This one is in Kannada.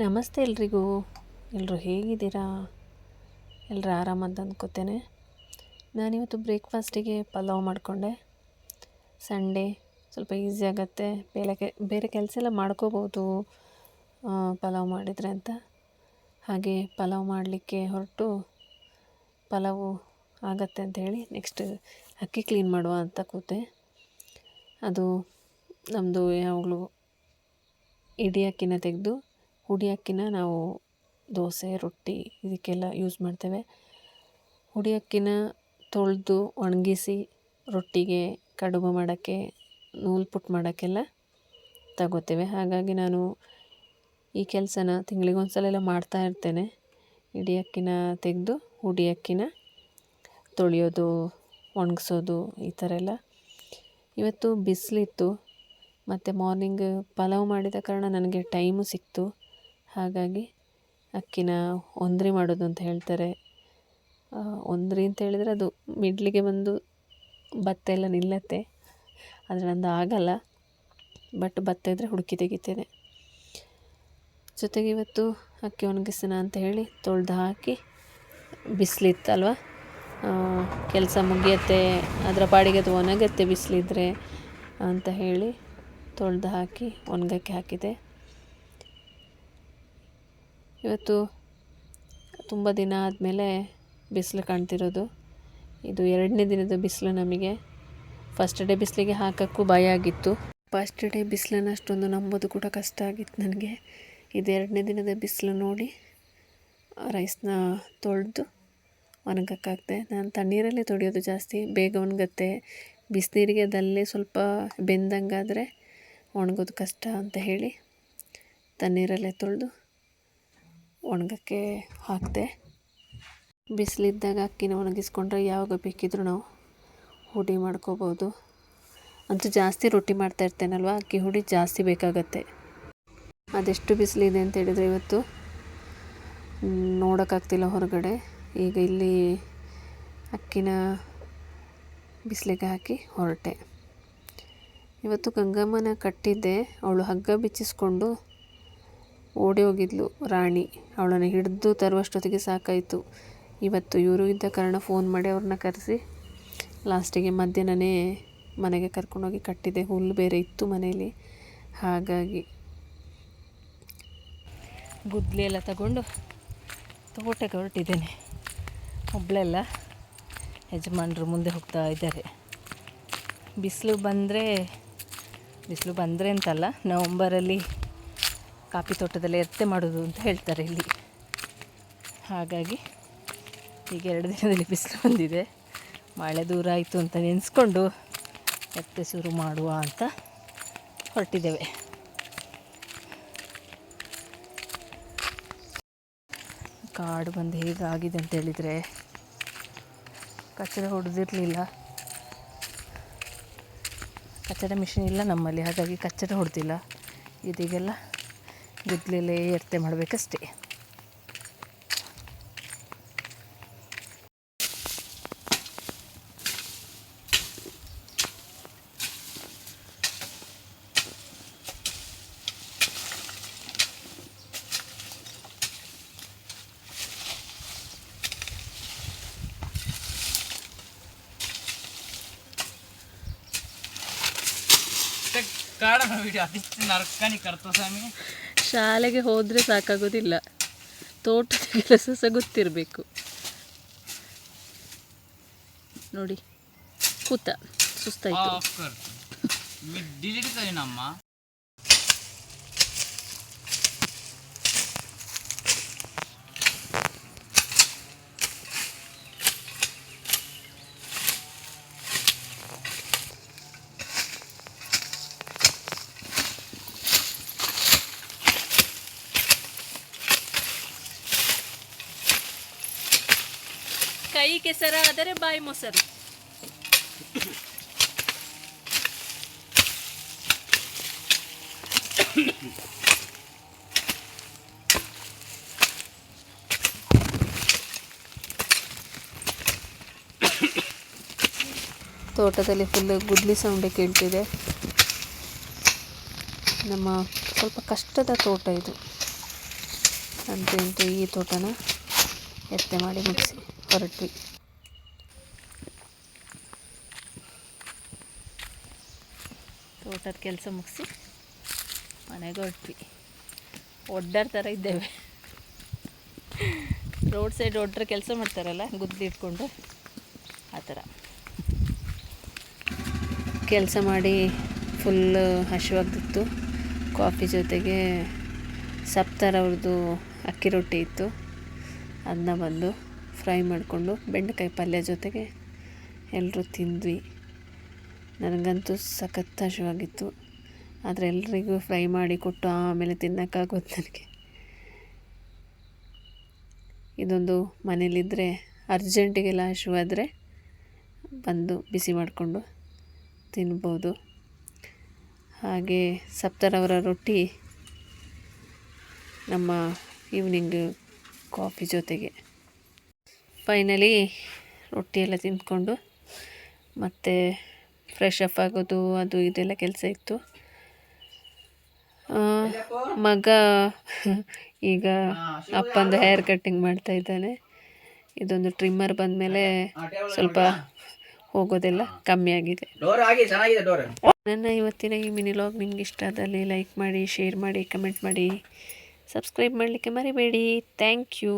ನಮಸ್ತೆ ಎಲ್ರಿಗೂ. ಎಲ್ಲರೂ ಹೇಗಿದ್ದೀರಾ? ಎಲ್ಲರೂ ಆರಾಮಂತ ಅಂದ್ಕೋತೇನೆ. ನಾನಿವತ್ತು ಬ್ರೇಕ್ಫಾಸ್ಟಿಗೆ ಪಲಾವ್ ಮಾಡಿಕೊಂಡೆ. ಸಂಡೇ ಸ್ವಲ್ಪ ಈಸಿ ಆಗುತ್ತೆ, ಬೇರೆ ಕೆಲಸ ಎಲ್ಲ ಮಾಡ್ಕೋಬೋದು ಪಲಾವ್ ಮಾಡಿದರೆ ಅಂತ. ಹಾಗೆ ಪಲಾವ್ ಮಾಡಲಿಕ್ಕೆ ಹೊರಟು ಪಲಾವು ಆಗತ್ತೆ ಅಂಥೇಳಿ ನೆಕ್ಸ್ಟ್ ಅಕ್ಕಿ ಕ್ಲೀನ್ ಮಾಡುವ ಅಂತ ಕೂತೆ. ಅದು ನಮ್ಮದು ಯಾವಾಗಲೂ ಇಡೀ ಅಕ್ಕಿನ ತೆಗೆದು ಹುಡಿ ಅಕ್ಕಿನ ನಾವು ದೋಸೆ ರೊಟ್ಟಿ ಇದಕ್ಕೆಲ್ಲ ಯೂಸ್ ಮಾಡ್ತೇವೆ. ಹುಡಿ ಅಕ್ಕಿನ ತೊಳೆದು ಒಣಗಿಸಿ ರೊಟ್ಟಿಗೆ ಕಡುಬು ಮಾಡೋಕ್ಕೆ ನೂಲು ಪುಟ್ಟು ಮಾಡೋಕ್ಕೆಲ್ಲ ತಗೋತೇವೆ. ಹಾಗಾಗಿ ನಾನು ಈ ಕೆಲಸನ ತಿಂಗಳಿಗೊಂದ್ಸಲ ಎಲ್ಲ ಮಾಡ್ತಾ ಇರ್ತೇನೆ. ಇಡೀ ಅಕ್ಕಿನ ತೆಗೆದು ಹುಡಿ ಅಕ್ಕಿನ ತೊಳೆಯೋದು, ಒಣಗಿಸೋದು ಈ ಥರ ಎಲ್ಲ. ಇವತ್ತು ಬಿಸಿಲಿತ್ತು ಮತ್ತು ಮಾರ್ನಿಂಗ್ ಪಲಾವ್ ಮಾಡಿದ ಕಾರಣ ನನಗೆ ಟೈಮು ಸಿಕ್ತು. ಹಾಗಾಗಿ ಅಕ್ಕಿನ ಒಂದ್ರಿ ಮಾಡೋದು ಅಂತ ಹೇಳ್ತಾರೆ. ಒಂದ್ರಿ ಅಂತ ಹೇಳಿದರೆ ಅದು ಮಿಡ್ಲಿಗೆ ಬಂದು ಭತ್ತ ಎಲ್ಲ ನಿಲ್ಲತ್ತೆ. ಆದರೆ ನಂದು ಆಗಲ್ಲ, ಬಟ್ ಭತ್ತ ಇದ್ದರೆ ಹುಡುಕಿ ತೆಗಿತೇನೆ. ಜೊತೆಗೆ ಇವತ್ತು ಅಕ್ಕಿ ಒಣಗಿಸೋಣ ಅಂತ ಹೇಳಿ ತೊಳೆದು ಹಾಕಿ, ಬಿಸಿಲಿತ್ತಲ್ವ, ಕೆಲಸ ಮುಗಿಯತ್ತೆ, ಅದರ ಪಾಡಿಗೆ ಅದು ಒಣಗತ್ತೆ ಬಿಸಿಲಿದ್ರೆ ಅಂತ ಹೇಳಿ ತೊಳೆದು ಹಾಕಿ ಒಣಗಕ್ಕೆ ಹಾಕಿದೆ. ಇವತ್ತು ತುಂಬ ದಿನ ಆದಮೇಲೆ ಬಿಸಿಲು ಕಾಣ್ತಿರೋದು. ಇದು 2ನೇ ದಿನದ ಬಿಸಿಲು ನಮಗೆ. ಫಸ್ಟ್ ಡೇ ಬಿಸಿಲಿಗೆ ಹಾಕೋಕ್ಕೂ ಭಯ ಆಗಿತ್ತು. ಫಸ್ಟ್ ಡೇ ಬಿಸಿಲನ್ನು ಅಷ್ಟೊಂದು ನಂಬೋದು ಕೂಡ ಕಷ್ಟ ಆಗಿತ್ತು ನನಗೆ. ಇದು 2ನೇ ದಿನದ ಬಿಸಿಲು ನೋಡಿ ರೈಸ್ನ ತೊಳೆದು ಒಣಗಕ್ಕಾಗ್ತದೆ. ನಾನು ತಣ್ಣೀರಲ್ಲೇ ತೊಳೆಯೋದು ಜಾಸ್ತಿ, ಬೇಗ ಒಣಗತ್ತೆ. ಬಿಸಿನೀರಿಗೆ ಅದಲ್ಲೇ ಸ್ವಲ್ಪ ಬೆಂದಂಗಾದರೆ ಒಣಗೋದು ಕಷ್ಟ ಅಂತ ಹೇಳಿ ತಣ್ಣೀರಲ್ಲೇ ತೊಳೆದು ಒಣಗಕ್ಕೆ ಹಾಕಿದೆ. ಬಿಸಿಲಿದ್ದಾಗ ಅಕ್ಕಿನ ಒಣಗಿಸ್ಕೊಂಡ್ರೆ ಯಾವಾಗ ಬೇಕಿದ್ರೂ ನಾವು ಹುಡಿ ಮಾಡ್ಕೋಬೋದು. ಅಂತೂ ಜಾಸ್ತಿ ರೊಟ್ಟಿ ಮಾಡ್ತಾ ಇರ್ತೇನಲ್ವ, ಅಕ್ಕಿ ಹುಡಿ ಜಾಸ್ತಿ ಬೇಕಾಗತ್ತೆ. ಅದೆಷ್ಟು ಬಿಸಿಲಿದೆ ಅಂತ ಹೇಳಿದರೆ ಇವತ್ತು ನೋಡೋಕ್ಕಾಗ್ತಿಲ್ಲ ಹೊರಗಡೆ. ಈಗ ಇಲ್ಲಿ ಅಕ್ಕಿನ ಬಿಸಿಲಿಗೆ ಹಾಕಿ ಹೊರಟೆ. ಇವತ್ತು ಗಂಗಮ್ಮನ ಕಟ್ಟಿದ್ದೆ. ಅವಳು ಹಗ್ಗ ಬಿಚ್ಚಿಸ್ಕೊಂಡು ಓಡಿ ಹೋಗಿದ್ಲು ರಾಣಿ. ಅವಳನ್ನು ಹಿಡಿದು ತರುವಷ್ಟೊತ್ತಿಗೆ ಸಾಕಾಯಿತು. ಇವತ್ತು ಇವರು ಇದ್ದ ಕಾರಣ ಫೋನ್ ಮಾಡಿ ಅವ್ರನ್ನ ಕರೆಸಿ ಲಾಸ್ಟಿಗೆ ಮಧ್ಯಾಹ್ನನೇ ಮನೆಗೆ ಕರ್ಕೊಂಡೋಗಿ ಕಟ್ಟಿದೆ. ಹುಲ್ಲು ಬೇರೆ ಇತ್ತು ಮನೆಯಲ್ಲಿ, ಹಾಗಾಗಿ ಗುದ್ಲಿ ಎಲ್ಲ ತಗೊಂಡು ತೋಟಕ್ಕೆ ಹೊರಟಿದ್ದೇನೆ. ಒಬ್ಬಳೆಲ್ಲ ಯಜಮಾನರು ಮುಂದೆ ಹೋಗ್ತಾ ಇದ್ದಾರೆ. ಬಿಸಿಲು ಬಂದರೆ ಅಂತಲ್ಲ, ನವಂಬರಲ್ಲಿ ಕಾಫಿ ತೋಟದಲ್ಲಿ ಎರ್ತೆ ಮಾಡೋದು ಅಂತ ಹೇಳ್ತಾರೆ ಇಲ್ಲಿ. ಹಾಗಾಗಿ ಈಗ 2 ದಿನದಲ್ಲಿ ಬಿಸಿಲು ಬಂದಿದೆ. ಮಳೆ ದೂರ ಆಯಿತು ಅಂತ ನೆನೆಸ್ಕೊಂಡು ಎರ್ತೆ ಶುರು ಮಾಡುವ ಅಂತ ಹೊರಟಿದ್ದೇವೆ. ಕಾಡು ಬಂದು ಹೇಗಾಗಿದೆ ಅಂತ ಹೇಳಿದರೆ, ಕಚಡ ಹೊಡೆದಿರಲಿಲ್ಲ, ಕಚಡ ಮಿಷಿನ್ ಇಲ್ಲ ನಮ್ಮಲ್ಲಿ, ಹಾಗಾಗಿ ಕಚ್ಚಡ ಹೊಡೆದಿಲ್ಲ. ಇದೀಗೆಲ್ಲ ಗುದ್ಲೆಲ್ಲೇ ಎರ್ತೆ ಮಾಡಬೇಕಷ್ಟೇ. ಶಾಲೆಗೆ ಹೋದರೆ ಸಾಕಾಗೋದಿಲ್ಲ, ತೋಟದ ಕೆಲಸ ಸಹ ಗೊತ್ತಿರಬೇಕು. ನೋಡಿ ಕೂತ ಸುಸ್ತಾಯಿತು. ಕೈ ಕೆಸರ ಆದರೆ ಬಾಯಿ ಮೊಸರು. ತೋಟದಲ್ಲಿ ಫುಲ್ ಗುದ್ಲಿ ಸೌಂಡೇ ಕೇಳ್ತಿದೆ. ನಮ್ಮ ಸ್ವಲ್ಪ ಕಷ್ಟದ ತೋಟ ಇದು. ಅಂತೂ ಇಂತೂ ಈ ತೋಟನ ಎತ್ತೆ ಮಾಡಿ ಮುಗಿಸಿ ಹೊರಟ್ವಿ. ತೋಟದ ಕೆಲಸ ಮುಗಿಸಿ ಮನೆಗೆ ಹೊರಟ್ವಿ. ಒಡ್ಡರ್ ಥರ ಇದ್ದೇವೆ. ರೋಡ್ ಸೈಡ್ ಒಡ್ಡ್ರೆ ಕೆಲಸ ಮಾಡ್ತಾರಲ್ಲ ಗುದ್ಲಿ ಇಟ್ಕೊಂಡು, ಆ ಥರ ಕೆಲಸ ಮಾಡಿ ಫುಲ್ ಹಸಿವಾಗ್ತಿತ್ತು. ಕಾಫಿ ಜೊತೆಗೆ ಸಪ್ತಾರ್ ಅವ್ರದ್ದು ಅಕ್ಕಿ ರೊಟ್ಟಿ ಇತ್ತು, ಅದನ್ನ ಬಂದು ಫ್ರೈ ಮಾಡಿಕೊಂಡು ಬೆಂಡೆಕಾಯಿ ಪಲ್ಯ ಜೊತೆಗೆ ಎಲ್ಲರೂ ತಿಂದ್ವಿ. ನನಗಂತೂ ಸಖತ್ ಹಸಿವಾಗಿತ್ತು, ಆದರೆ ಎಲ್ರಿಗೂ ಫ್ರೈ ಮಾಡಿ ಕೊಟ್ಟು ಆಮೇಲೆ ತಿನ್ನೋಕ್ಕಾಗೋದು ನನಗೆ. ಇದೊಂದು ಮನೇಲಿದ್ದರೆ ಅರ್ಜೆಂಟಿಗೆಲ್ಲ ಹಸಿವಾದರೆ ಬಂದು ಬಿಸಿ ಮಾಡಿಕೊಂಡು ತಿನ್ಬೋದು. ಹಾಗೆ ಸಪ್ತಾರ್ ಅವರ ರೊಟ್ಟಿ ನಮ್ಮ ಈವ್ನಿಂಗ್ ಕಾಫಿ ಜೊತೆಗೆ. ಫೈನಲಿ ರೊಟ್ಟಿ ಎಲ್ಲ ತಿಂದ್ಕೊಂಡು ಮತ್ತು ಫ್ರೆಶ್ ಅಪ್ ಆಗೋದು ಅದು ಇದೆಲ್ಲ ಕೆಲಸ ಇತ್ತು. ಮಗ ಈಗ ಅಪ್ಪಂದು ಹೇರ್ ಕಟ್ಟಿಂಗ್ ಮಾಡ್ತಾ ಇದ್ದಾನೆ. ಇದೊಂದು ಟ್ರಿಮ್ಮರ್ ಬಂದಮೇಲೆ ಸ್ವಲ್ಪ ಹೋಗೋದೆಲ್ಲ ಕಮ್ಮಿ ಆಗಿದೆ. ನನ್ನ ಇವತ್ತಿನ ಈ ಮಿನಿ ವ್ಲಾಗ್ ನಿಮ್ಗೆ ಇಷ್ಟ ಆದಲ್ಲಿ ಲೈಕ್ ಮಾಡಿ, ಶೇರ್ ಮಾಡಿ, ಕಮೆಂಟ್ ಮಾಡಿ, ಸಬ್ಸ್ಕ್ರೈಬ್ ಮಾಡಲಿಕ್ಕೆ ಮರಿಬೇಡಿ. Thank you.